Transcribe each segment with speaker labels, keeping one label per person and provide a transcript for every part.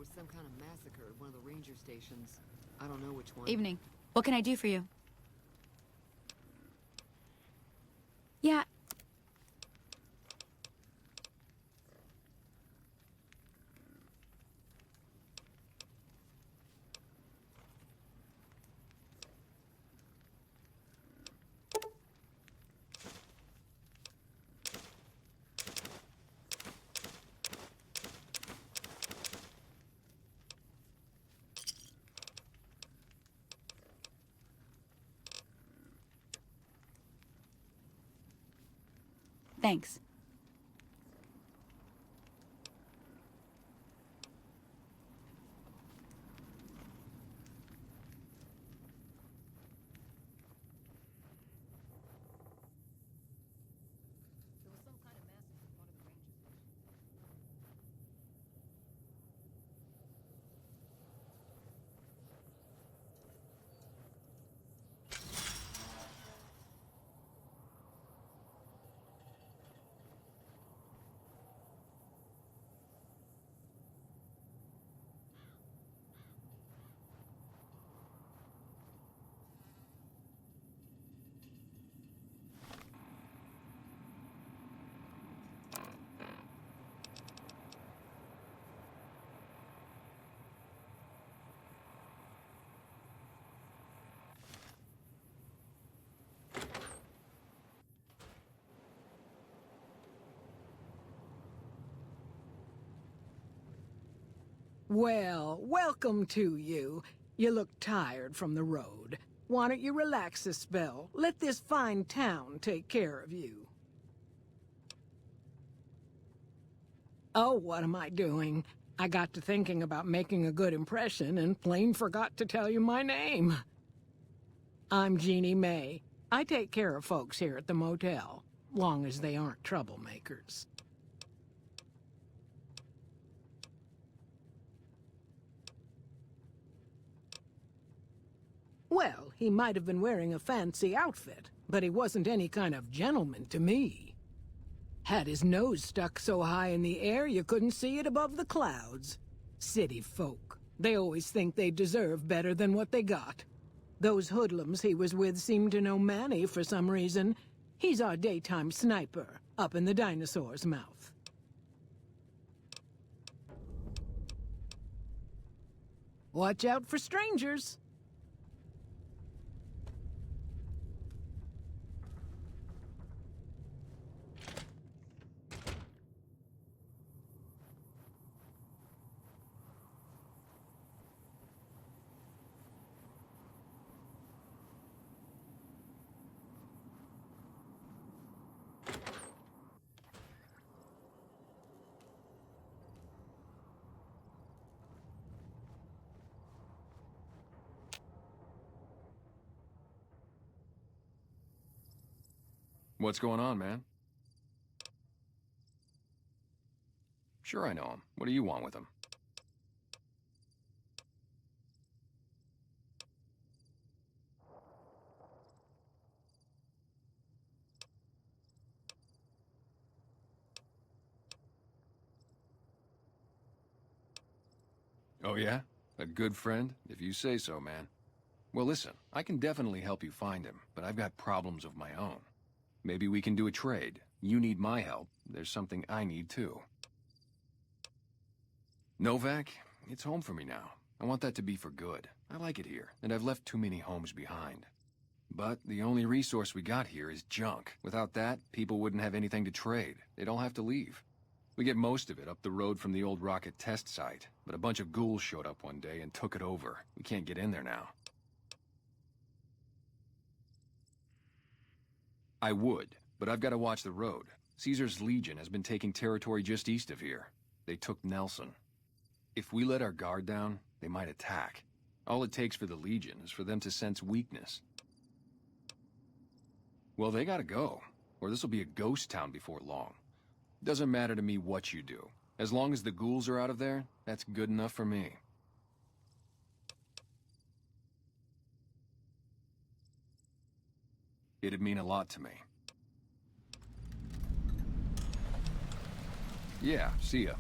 Speaker 1: was some kind of massacre at one of the ranger stations. I don't know which one.
Speaker 2: Evening. What can I do for you? Yeah. Thanks.
Speaker 1: There was some kind of massacre at one of the ranger stations.
Speaker 3: Well, welcome to you. You look tired from the road. Why don't you relax a spell? Let this fine town take care of you. Oh, what am I doing? I got to thinking about making a good impression and plain forgot to tell you my name. I'm Jeannie May. I take care of folks here at the motel, long as they aren't troublemakers. Well, he might have been wearing a fancy outfit, but he wasn't any kind of gentleman to me. Had his nose stuck so high in the air you couldn't see it above the clouds. City folk. They always think they deserve better than what they got. Those hoodlums he was with seem to know Manny for some reason. He's our daytime sniper, up in the dinosaur's mouth. Watch out for strangers.
Speaker 4: What's going on, man? Sure I know him. What do you want with him? Oh yeah? A good friend? If you say so, man. Well listen, I can definitely help you find him, but I've got problems of my own. Maybe we can do a trade. You need my help. There's something I need too. Novak, it's home for me now. I want that to be for good. I like it here, and I've left too many homes behind. But the only resource we got here is junk. Without that, people wouldn't have anything to trade. They'd all have to leave. We get most of it up the road from the old rocket test site, but a bunch of ghouls showed up one day and took it over. We can't get in there now. I would, but I've got to watch the road. Caesar's Legion has been taking territory just east of here. They took Nelson. If we let our guard down, they might attack. All it takes for the Legion is for them to sense weakness. Well, they gotta go, or this'll be a ghost town before long. Doesn't matter to me what you do. As long as the ghouls are out of there, that's good enough for me. It'd mean a lot to me. Yeah, see ya.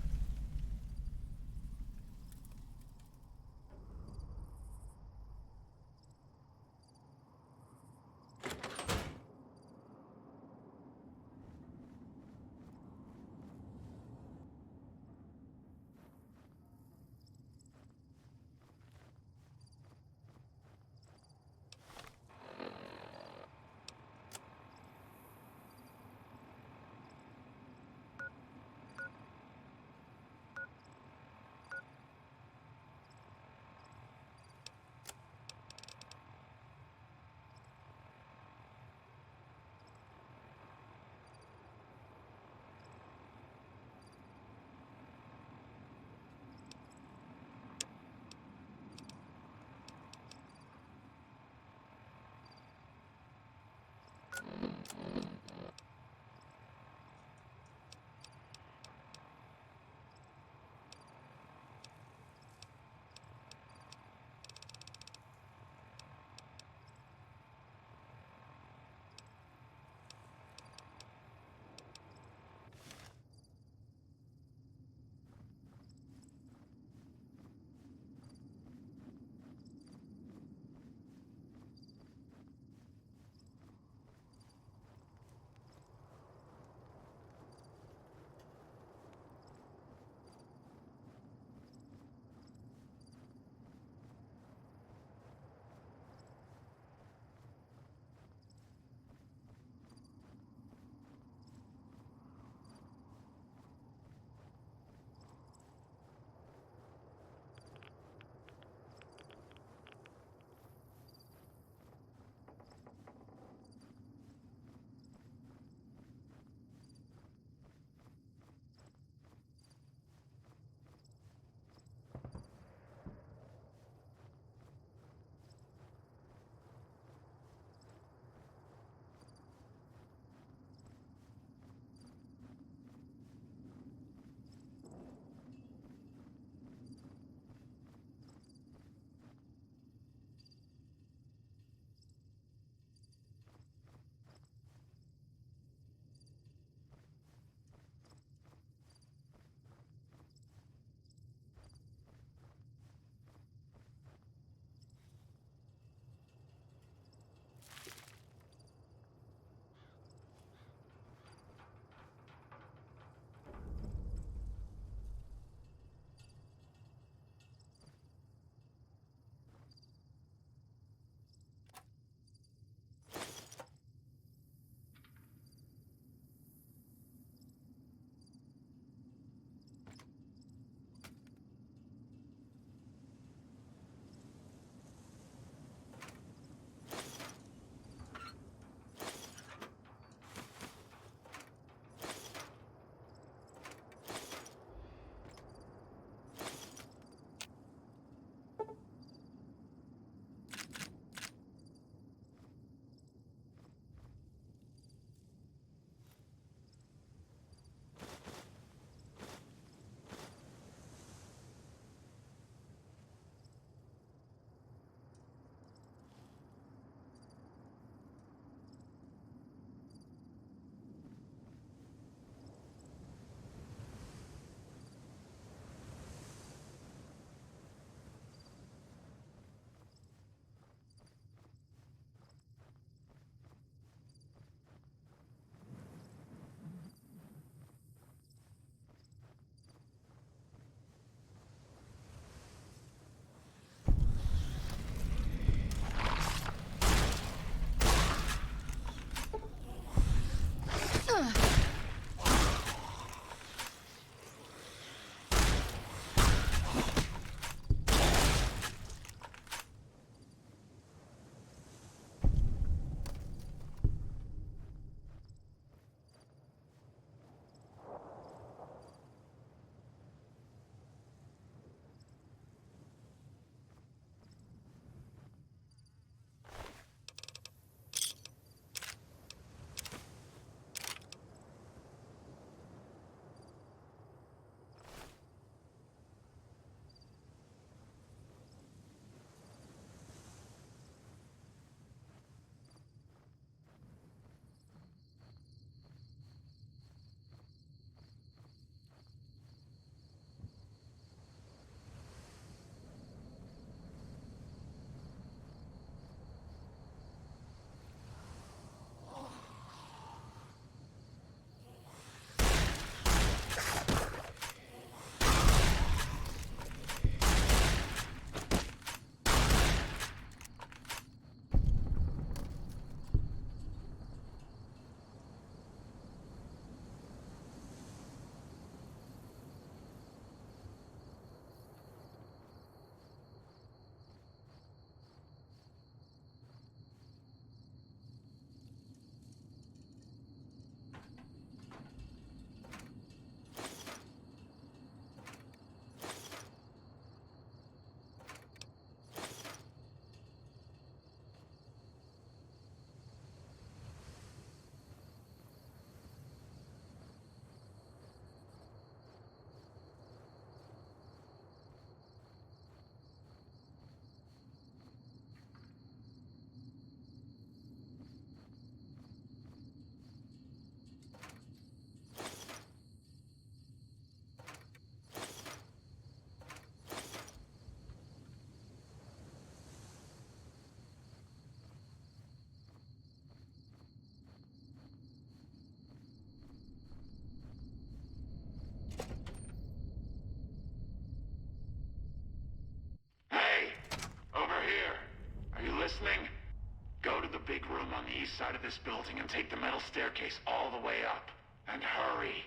Speaker 5: east side of this building and take the metal staircase all the way up. And hurry.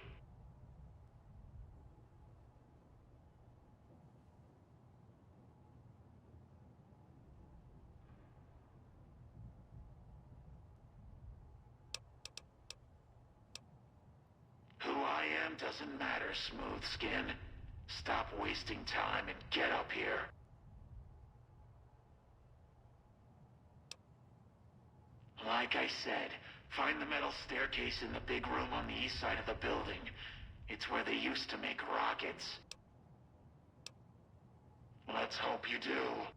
Speaker 5: Who I am doesn't matter, Smooth Skin. Stop wasting time and get up here. Like I said, find the metal staircase in the big room on the east side of the building. It's where they used to make rockets. Let's hope you do.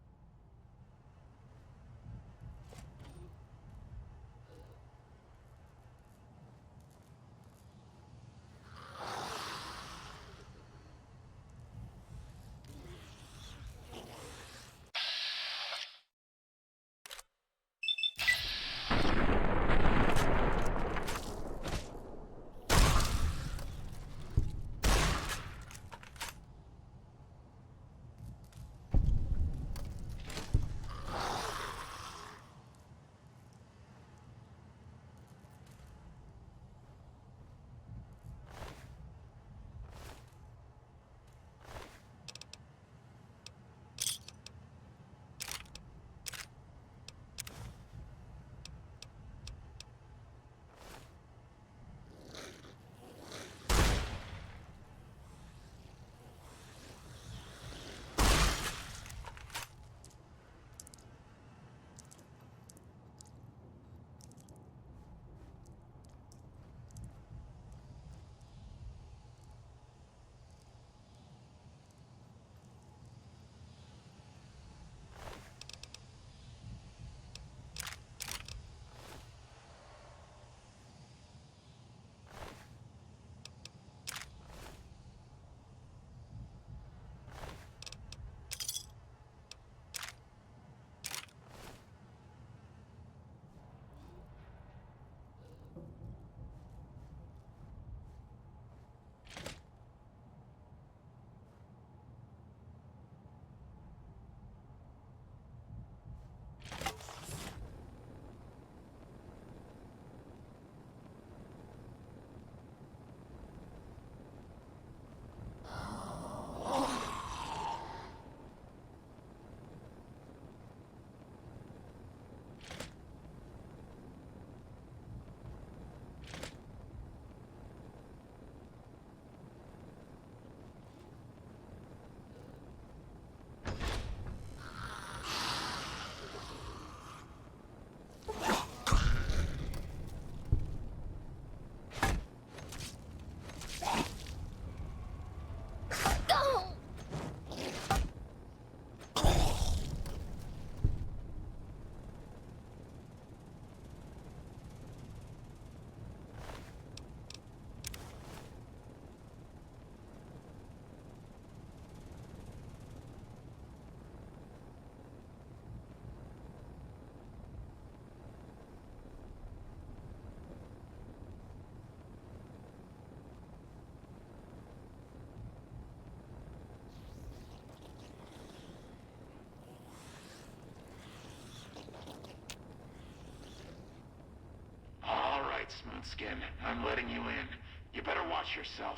Speaker 5: Smoothskin, I'm letting you in. You better watch yourself.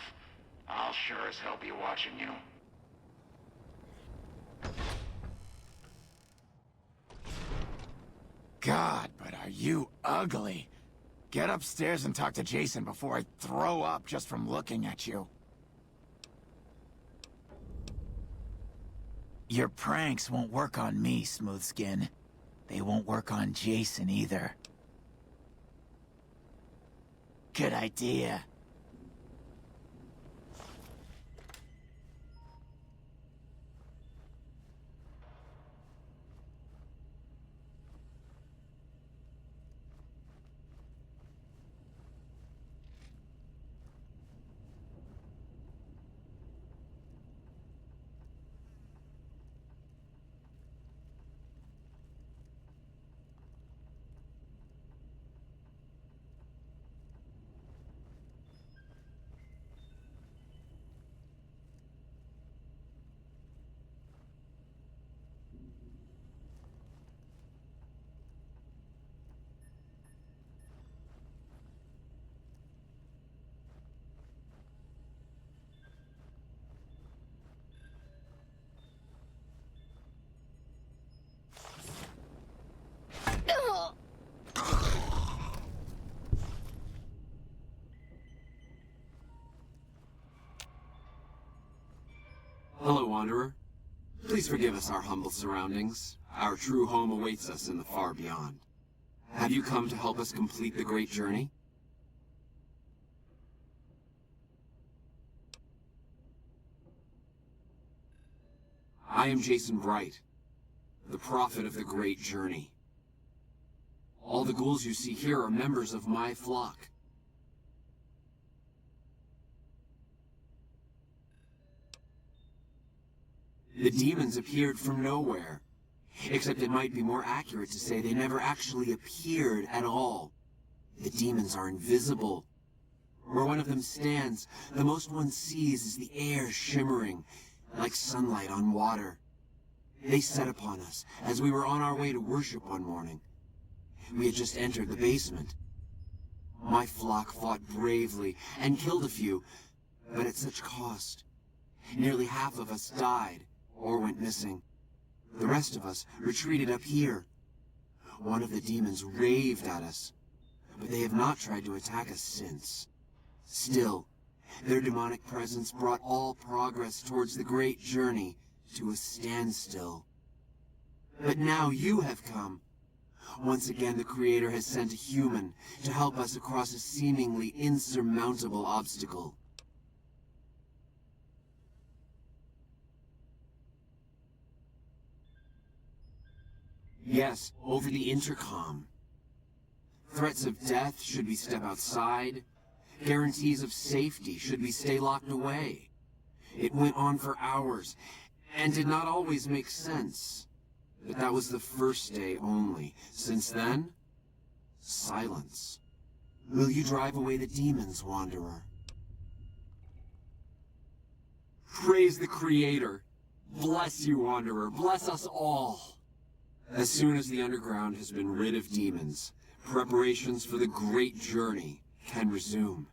Speaker 5: I'll sure as hell be watching you.
Speaker 6: God, but are you ugly. Get upstairs and talk to Jason before I throw up just from looking at you. Your pranks won't work on me, Smoothskin. They won't work on Jason either. Good idea.
Speaker 7: Hello, Wanderer. Please forgive us our humble surroundings. Our true home awaits us in the far beyond. Have you come to help us complete the great journey? I am Jason Bright, the prophet of the great journey. All the ghouls you see here are members of my flock. The demons appeared from nowhere. Except it might be more accurate to say they never actually appeared at all. The demons are invisible. Where one of them stands, the most one sees is the air shimmering, like sunlight on water. They set upon us as we were on our way to worship one morning. We had just entered the basement. My flock fought bravely and killed a few, but at such cost. Nearly half of us died or went missing. The rest of us retreated up here. One of the demons raved at us, but they have not tried to attack us since. Still, their demonic presence brought all progress towards the great journey to a standstill. But now you have come. Once again, the Creator has sent a human to help us across a seemingly insurmountable obstacle. Yes, over the intercom. Threats of death should we step outside. Guarantees of safety should we stay locked away. It went on for hours, and did not always make sense. But that was the first day only. Since then, silence. Will you drive away the demons, Wanderer? Praise the Creator. Bless you, Wanderer. Bless us all. As soon as the underground has been rid of demons, preparations for the great journey can resume.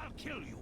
Speaker 8: I'll kill you.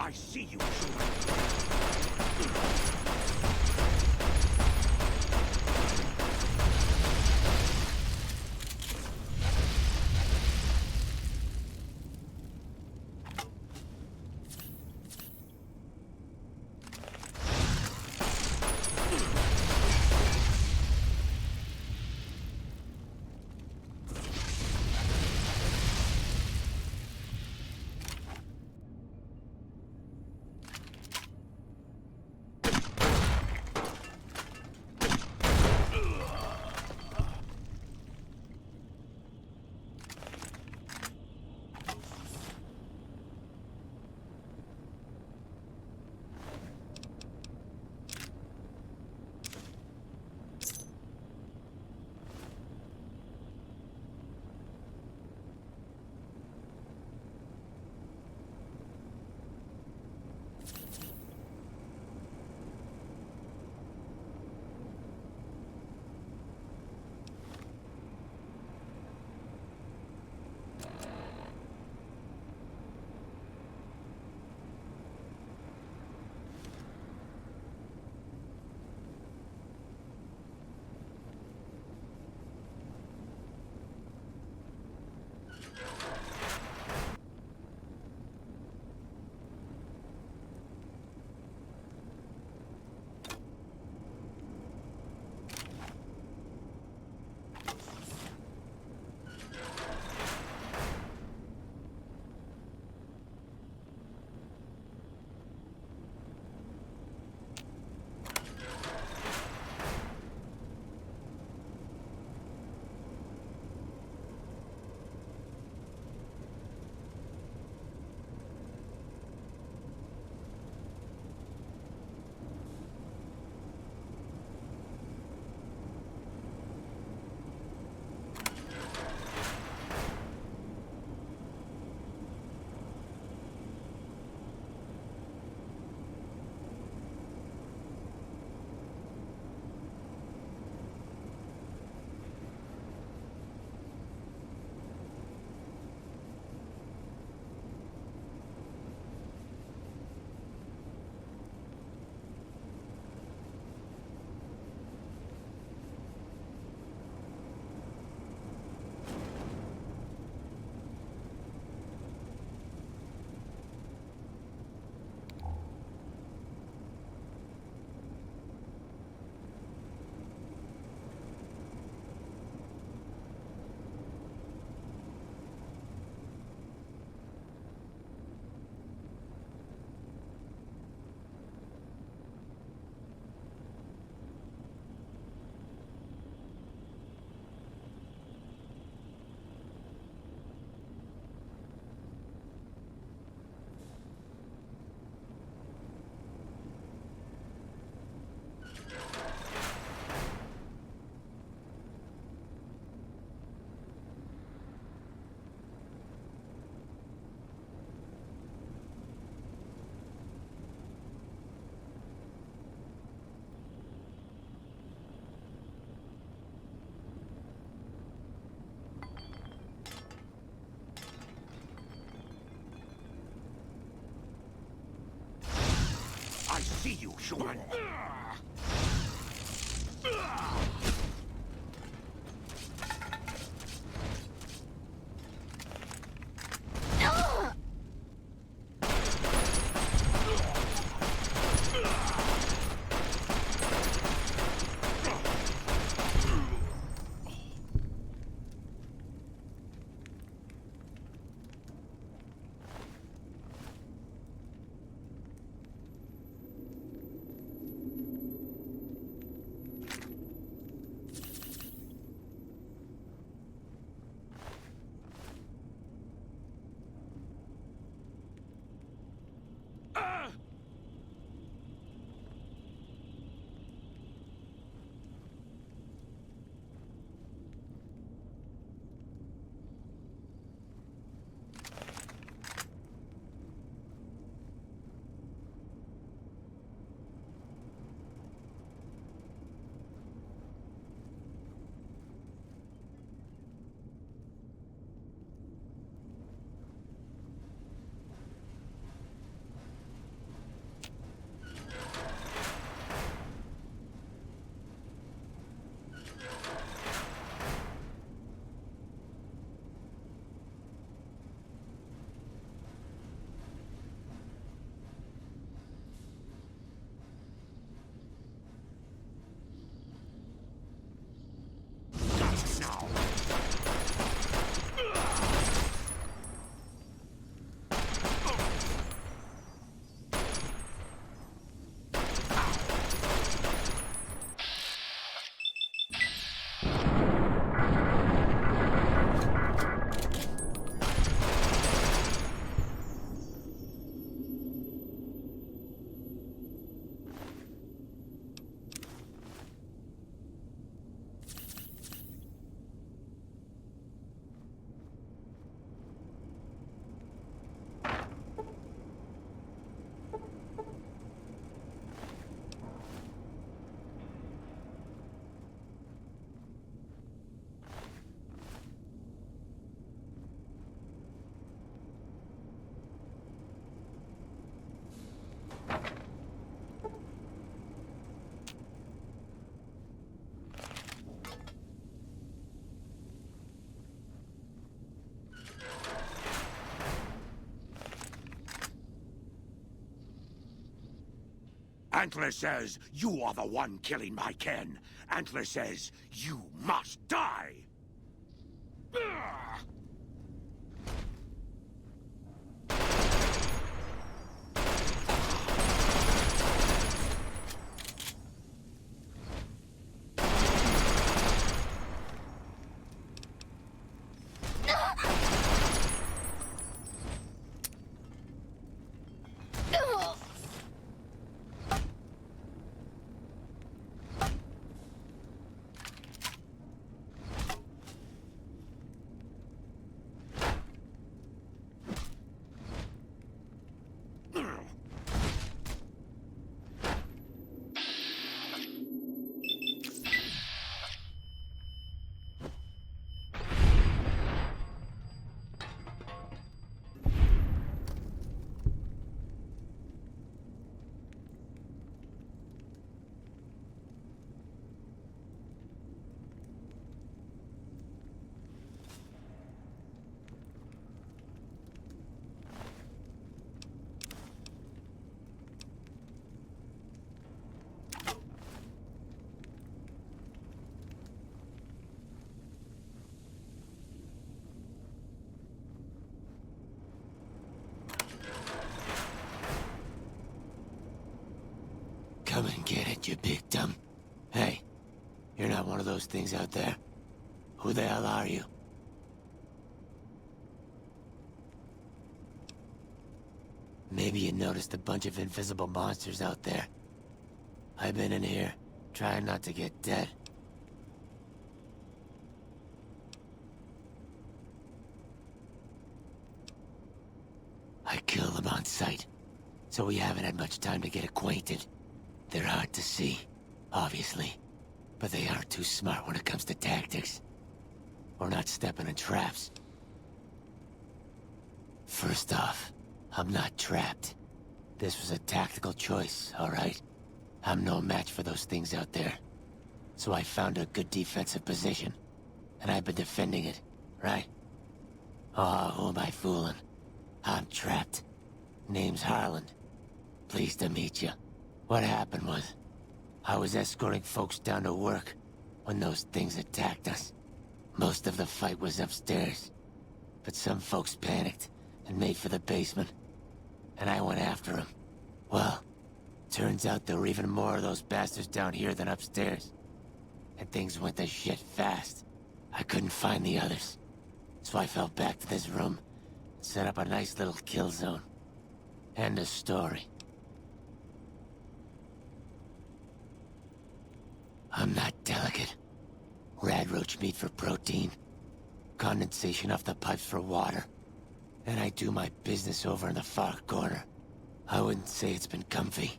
Speaker 8: I see you. see you, human. Antler says you are the one killing my kin. Antler says you must die.
Speaker 7: Come and get it, you big dumb. Hey, you're not one of those things out there. Who the hell are you? Maybe you noticed a bunch of invisible monsters out there. I've been in here, trying not to get dead. I kill them on sight, so we haven't had much time to get acquainted. They're hard to see, obviously, but they aren't too smart when it comes to tactics. Or not stepping in traps. First off, I'm not trapped.
Speaker 9: This was a tactical choice, all right? I'm no match for those things out there. So I found a good defensive position, and I've been defending it, right? Oh, who am I fooling? I'm trapped. Name's Harland. Pleased to meet you. What happened was, I was escorting folks down to work when those things attacked us. Most of the fight was upstairs, but some folks panicked and made for the basement, and I went after them. Well, turns out there were even more of those bastards down here than upstairs, and things went to shit fast. I couldn't find the others, so I fell back to this room and set up a nice little kill zone. End of story. I'm not delicate. Radroach meat for protein. Condensation off the pipes for water. And I do my business over in the far corner. I wouldn't say it's been comfy.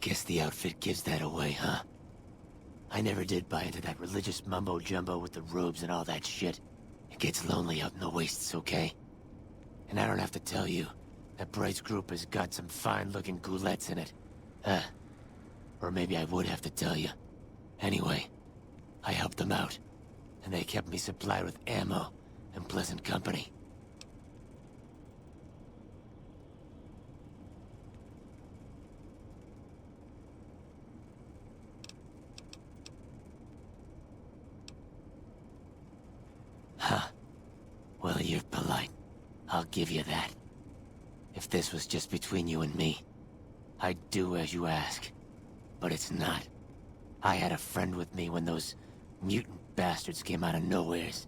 Speaker 9: Guess the outfit gives that away, huh? I never did buy into that religious mumbo-jumbo with the robes and all that shit. It gets lonely out in the wastes, okay? And I don't have to tell you, that Bright's group has got some fine-looking goulettes in it. Or maybe I would have to tell you. Anyway, I helped them out, and they kept me supplied with ammo and pleasant company. Huh. Well, you're polite. I'll give you that. If this was just between you and me, I'd do as you ask. But it's not. I had a friend with me when those mutant bastards came out of nowheres.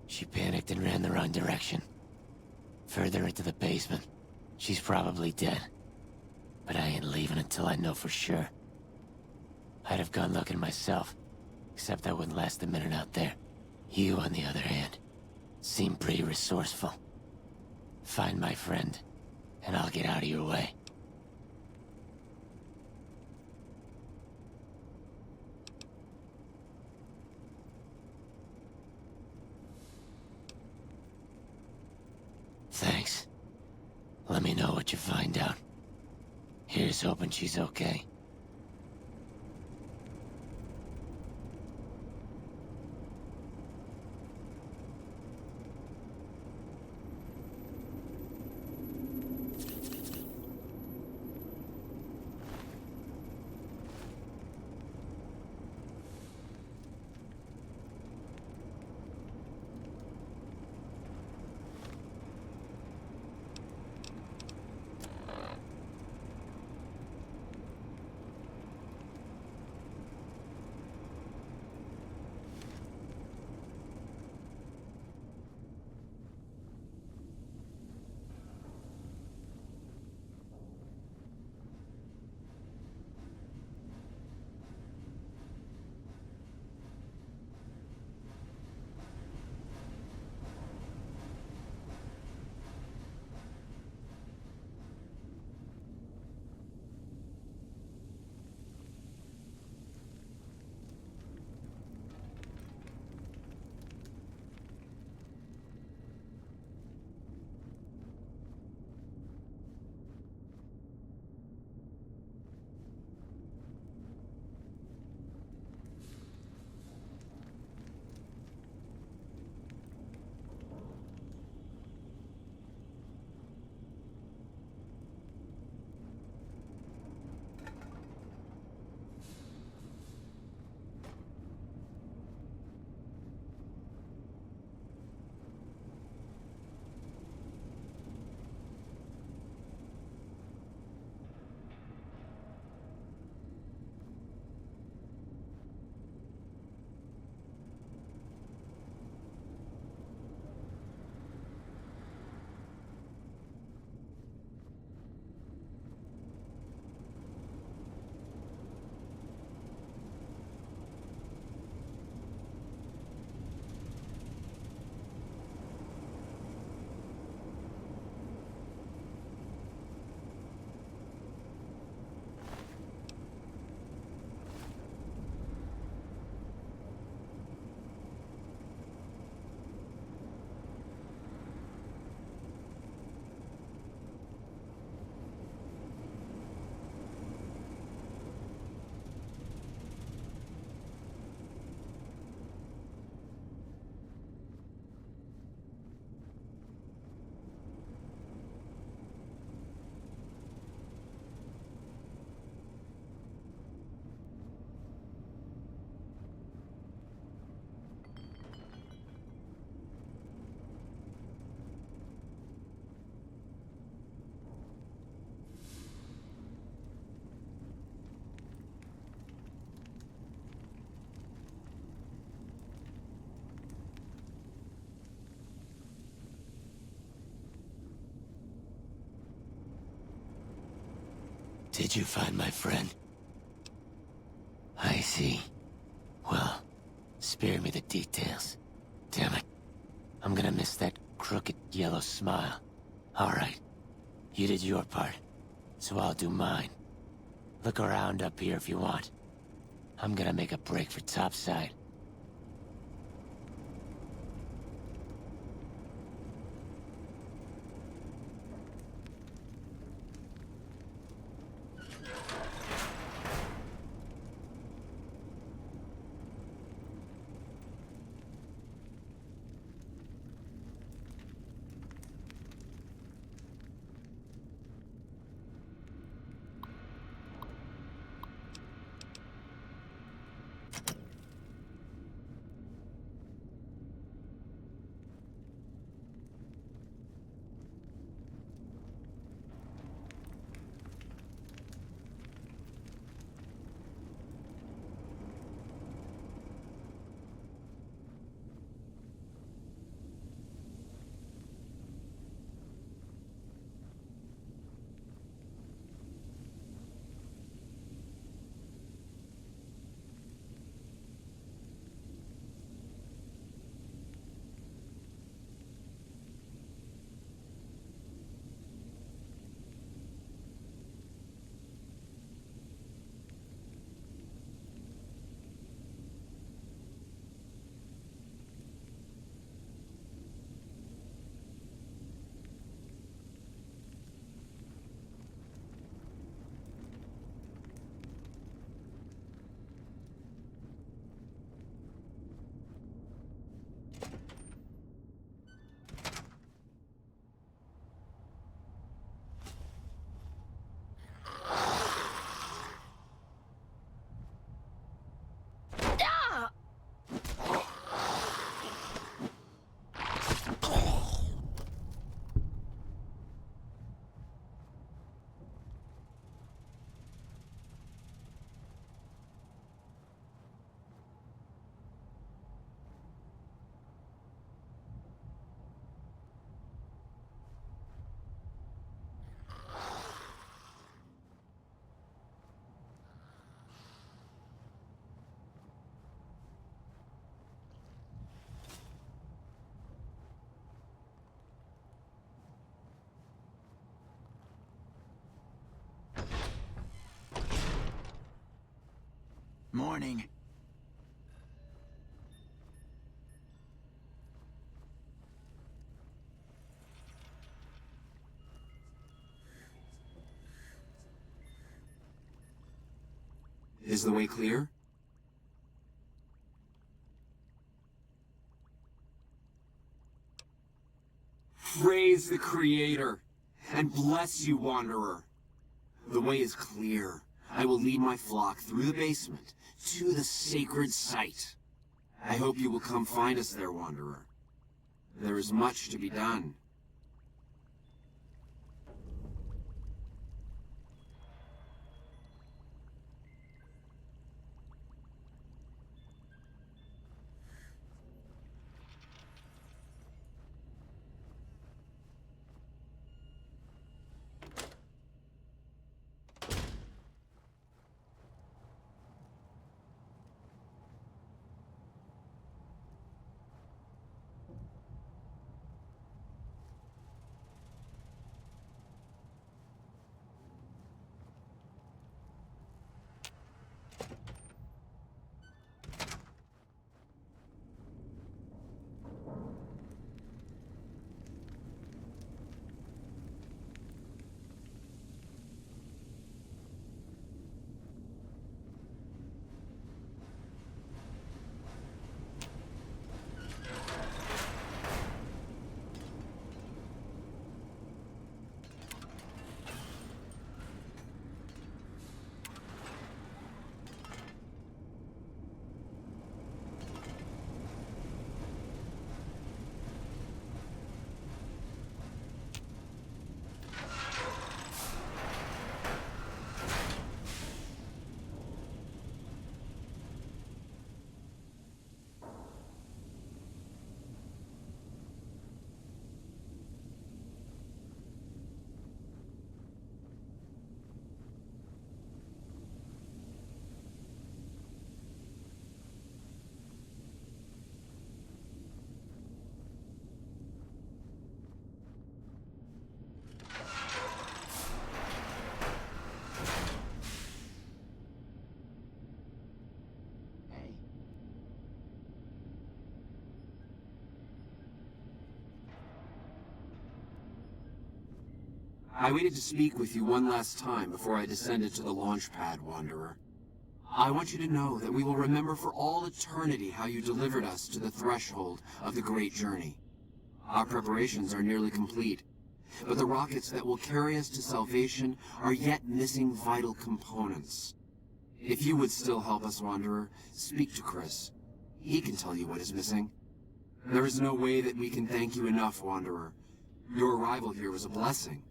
Speaker 9: She panicked and ran the wrong direction. Further into the basement. She's probably dead. But I ain't leaving until I know for sure. I'd have gone looking myself, except I wouldn't last a minute out there. You, on the other hand, seem pretty resourceful. Find my friend, and I'll get out of your way. Thanks. Let me know what you find out. Here's hoping she's okay. Did you find my friend? I see. Well, spare me the details. Damn it. I'm gonna miss that crooked yellow smile. Alright. You did your part, so I'll do mine. Look around up here if you want. I'm gonna make a break for topside.
Speaker 6: Morning.
Speaker 7: Is the way clear? Praise the Creator, and bless you, Wanderer. The way is clear. I will lead my flock through the basement to the sacred site. I hope you will come find us there, Wanderer. There is much to be done. I waited to speak with you one last time before I descended to the launch pad, Wanderer. I want you to know that we will remember for all eternity how you delivered us to the threshold of the great journey. Our preparations are nearly complete, but the rockets that will carry us to salvation are yet missing vital components. If you would still help us, Wanderer, speak to Chris. He can tell you what is missing. There is no way that we can thank you enough, Wanderer. Your arrival here was a blessing.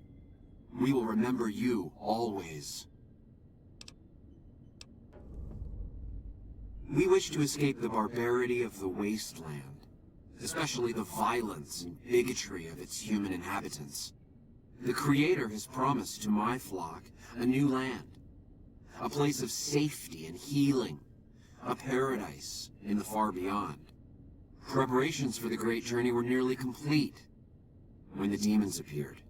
Speaker 7: We will remember you always. We wish to escape the barbarity of the wasteland, especially the violence and bigotry of its human inhabitants. The Creator has promised to my flock a new land, a place of safety and healing, a paradise in the far beyond. Preparations for the great journey were nearly complete when the demons appeared.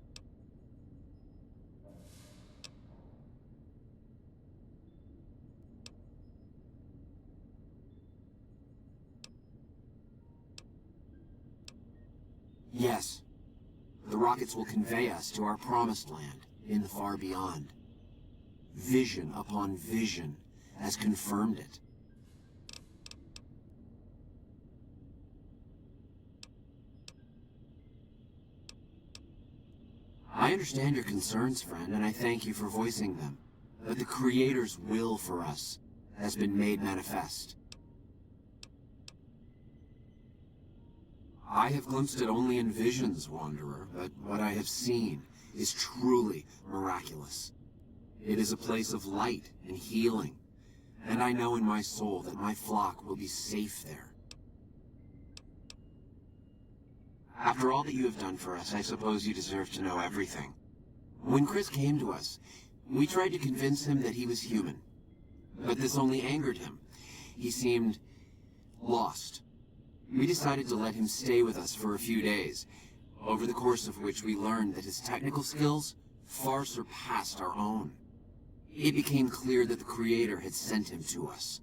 Speaker 7: Yes, the rockets will convey us to our promised land in the far beyond. Vision upon vision has confirmed it. I understand your concerns, friend, and I thank you for voicing them. But the Creator's will for us has been made manifest. I have glimpsed it only in visions, Wanderer, but what I have seen is truly miraculous. It is a place of light and healing, and I know in my soul that my flock will be safe there. After all that you have done for us, I suppose you deserve to know everything. When Chris came to us, we tried to convince him that he was human, but this only angered him. He seemed lost. We decided to let him stay with us for a few days, over the course of which we learned that his technical skills far surpassed our own. It became clear that the Creator had sent him to us,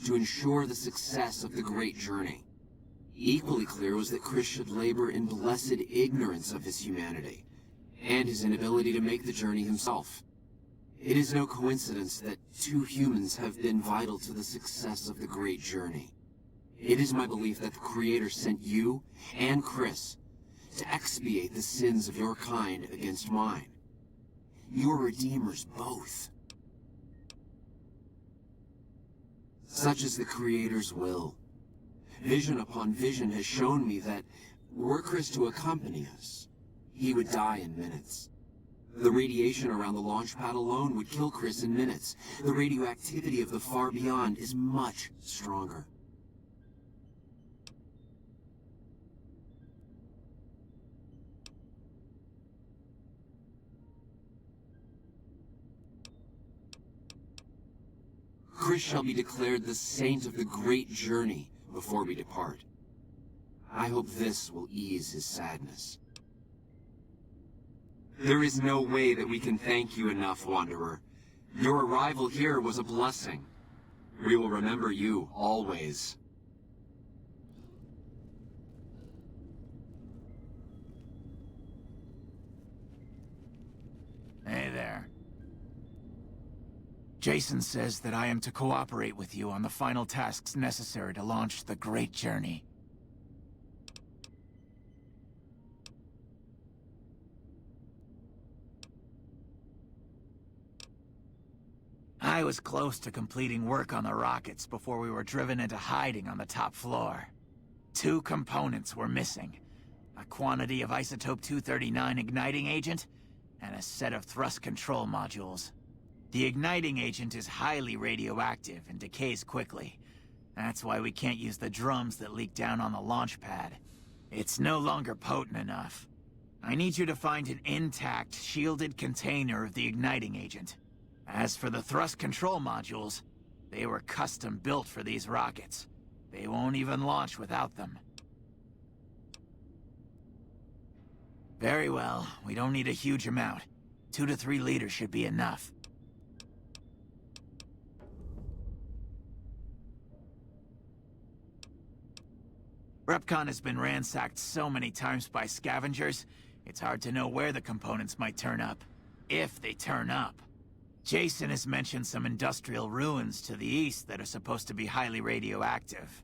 Speaker 7: to ensure the success of the great journey. Equally clear was that Chris should labor in blessed ignorance of his humanity, and his inability to make the journey himself. It is no coincidence that two humans have been vital to the success of the great journey. It is my belief that the Creator sent you and Chris to expiate the sins of your kind against mine. You are redeemers both. Such is the Creator's will. Vision upon vision has shown me that, were Chris to accompany us, he would die in minutes. The radiation around the launch pad alone would kill Chris in minutes. The radioactivity of the far beyond is much stronger. Chris shall be declared the saint of the great journey before we depart. I hope this will ease his sadness. There is no way that we can thank you enough, Wanderer. Your arrival here was a blessing. We will remember you always.
Speaker 6: Hey there. Jason says that I am to cooperate with you on the final tasks necessary to launch the great journey. I was close to completing work on the rockets before we were driven into hiding on the top floor. 2 components were missing. A quantity of isotope 239 igniting agent, and a set of thrust control modules. The igniting agent is highly radioactive and decays quickly. That's why we can't use the drums that leak down on the launch pad. It's no longer potent enough. I need you to find an intact, shielded container of the igniting agent. As for the thrust control modules, they were custom built for these rockets. They won't even launch without them. Very well, we don't need a huge amount. 2 to 3 liters should be enough. Repcon has been ransacked so many times by scavengers, It's hard to know where the components might turn up. If they turn up. Jason has mentioned some industrial ruins to the east that are supposed to be highly radioactive.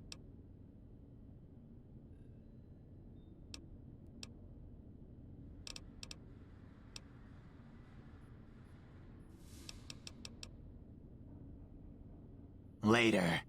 Speaker 6: Later.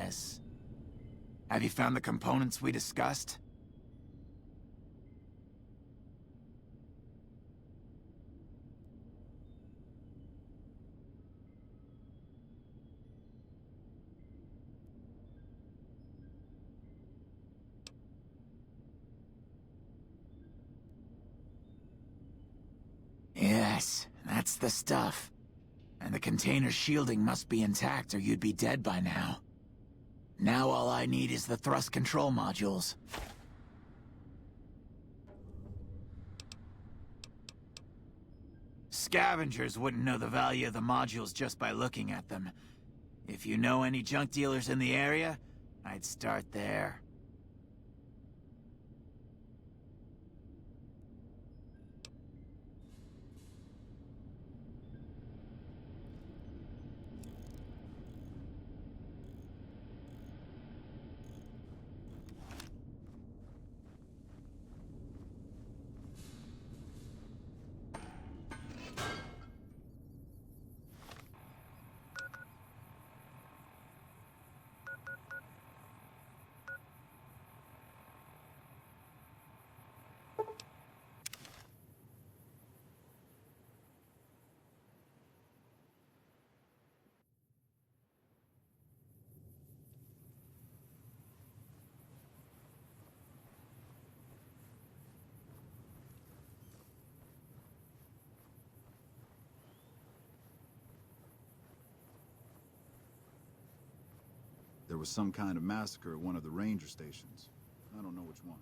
Speaker 6: Yes. Have you found the components we discussed? Yes, that's the stuff. And the container's shielding must be intact or you'd be dead by now. Now all I need is the thrust control modules. Scavengers wouldn't know the value of the modules just by looking at them. If you know any junk dealers in the area, I'd start there.
Speaker 10: There was some kind of massacre at one of the ranger stations. I don't know which one.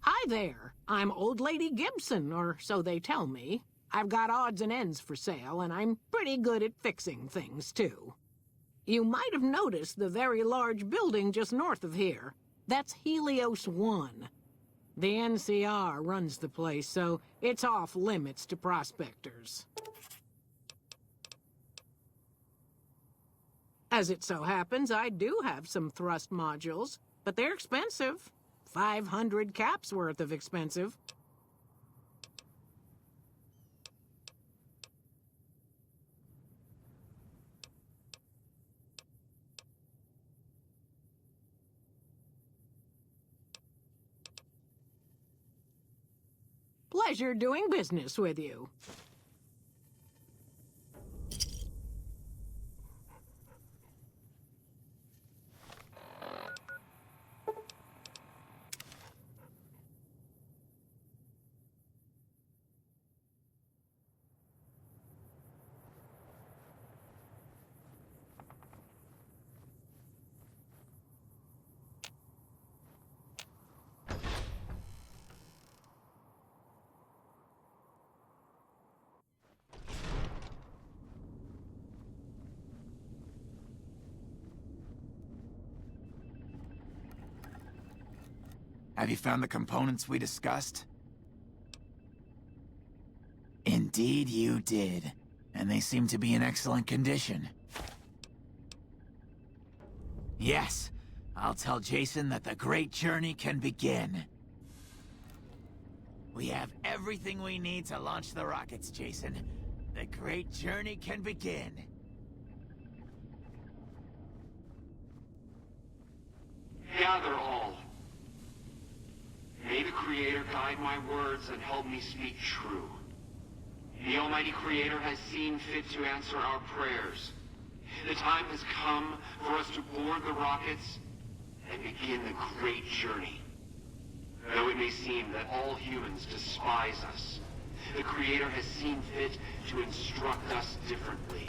Speaker 3: Hi there. I'm Old Lady Gibson, or so they tell me. I've got odds and ends for sale, and I'm pretty good at fixing things, too. You might have noticed the very large building just north of here. That's Helios 1. The NCR runs the place, so it's off limits to prospectors. As it so happens, I do have some thrust modules, but they're expensive. 500 caps worth of expensive. Pleasure doing business with you.
Speaker 6: Have you found the components we discussed? Indeed you did. And they seem to be in excellent condition. Yes, I'll tell Jason that the great journey can begin. We have everything we need to launch the rockets, Jason. The great journey can begin.
Speaker 5: Gather all. May the Creator guide my words and help me speak true. The Almighty Creator has seen fit to answer our prayers. The time has come for us to board the rockets and begin the great journey. Though it may seem that all humans despise us, the Creator has seen fit to instruct us differently.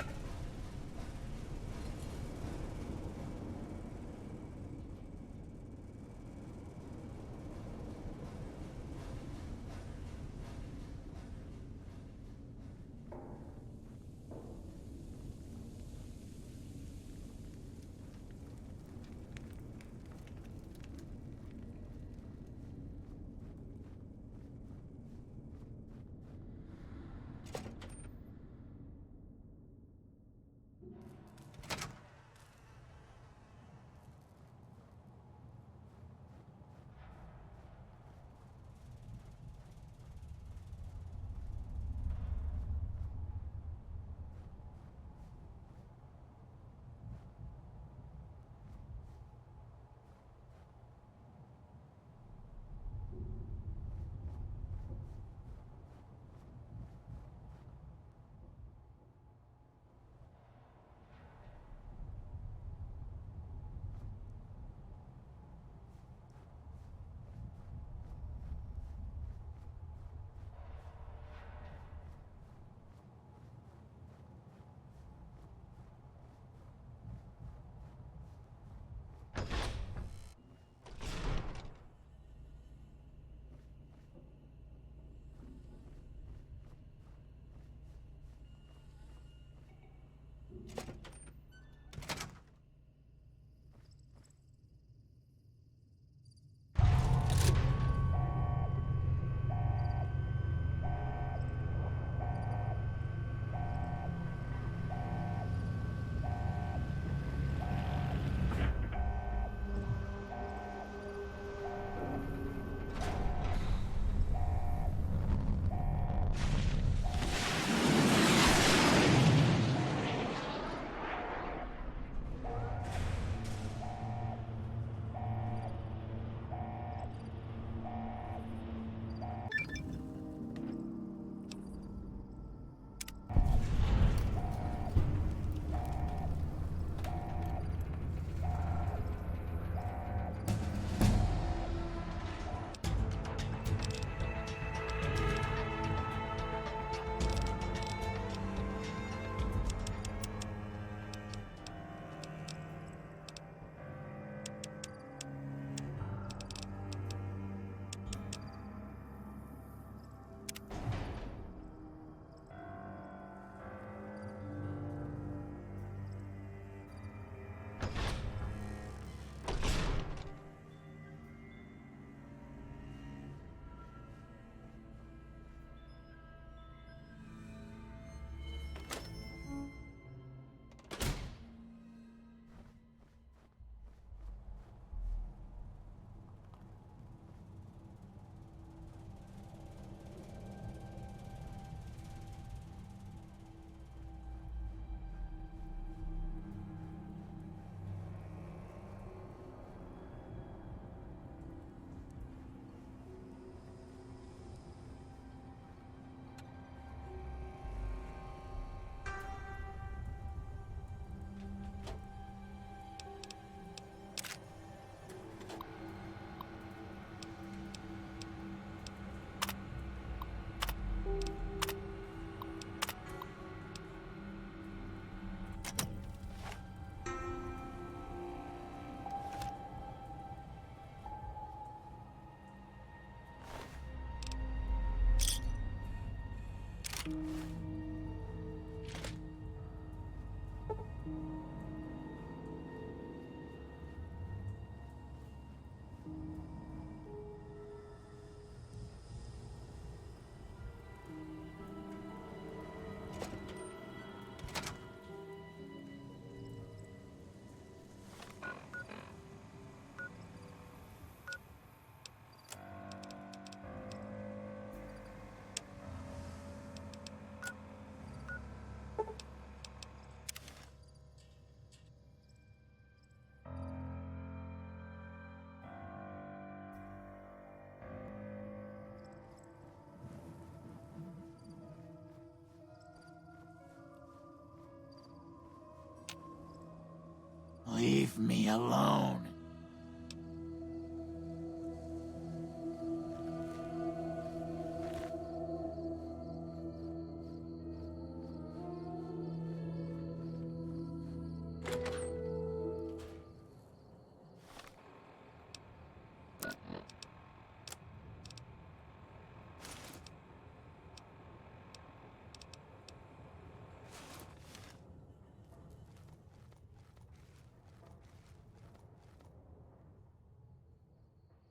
Speaker 6: Leave me alone.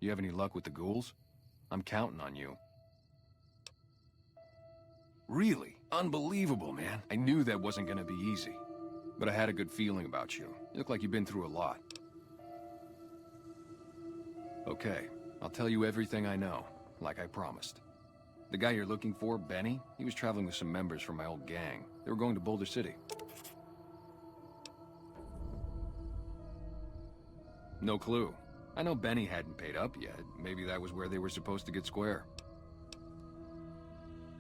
Speaker 4: You have any luck with the ghouls? I'm counting on you. Really? Unbelievable, man. I knew that wasn't gonna be easy. But I had a good feeling about you. You look like you've been through a lot. Okay, I'll tell you everything I know, like I promised. The guy you're looking for, Benny, he was traveling with some members from my old gang. They were going to Boulder City. No clue. I know Benny hadn't paid up yet. Maybe that was where they were supposed to get square.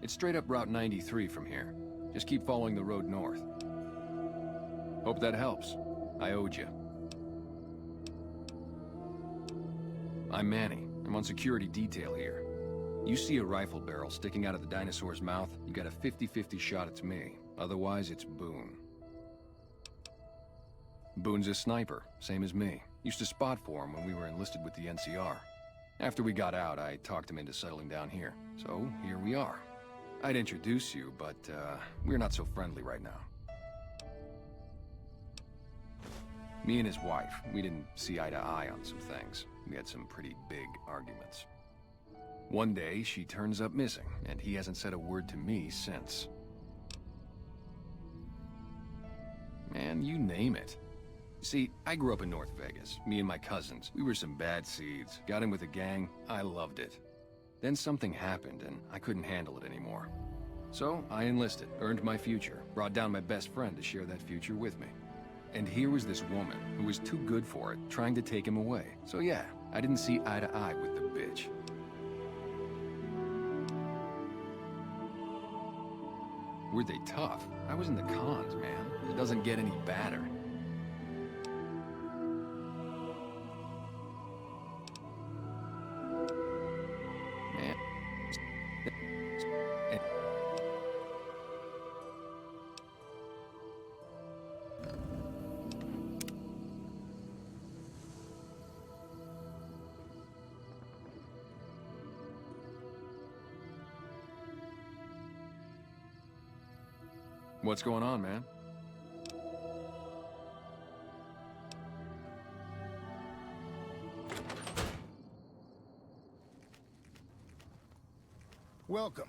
Speaker 4: It's straight up Route 93 from here. Just keep following the road north. Hope that helps. I owed you. I'm Manny. I'm on security detail here. You see a rifle barrel sticking out of the dinosaur's mouth, you got a 50-50 shot it's me. Otherwise, it's Boone. Boone's a sniper, same as me. Used to spot for him when we were enlisted with the NCR. After we got out, I talked him into settling down here. So, here we are. I'd introduce you, but, we're not so friendly right now. Me and his wife, we didn't see eye to eye on some things. We had some pretty big arguments. One day, she turns up missing, and he hasn't said a word to me since. Man, you name it. See, I grew up in North Vegas. Me and my cousins. We were some bad seeds. Got in with a gang. I loved it. Then something happened, and I couldn't handle it anymore. So, I enlisted, earned my future, brought down my best friend to share that future with me. And here was this woman, who was too good for it, trying to take him away. So yeah, I didn't see eye to eye with the bitch. Were they tough? I was in the cons, man. It doesn't get any badder. What's going on, man?
Speaker 11: Welcome.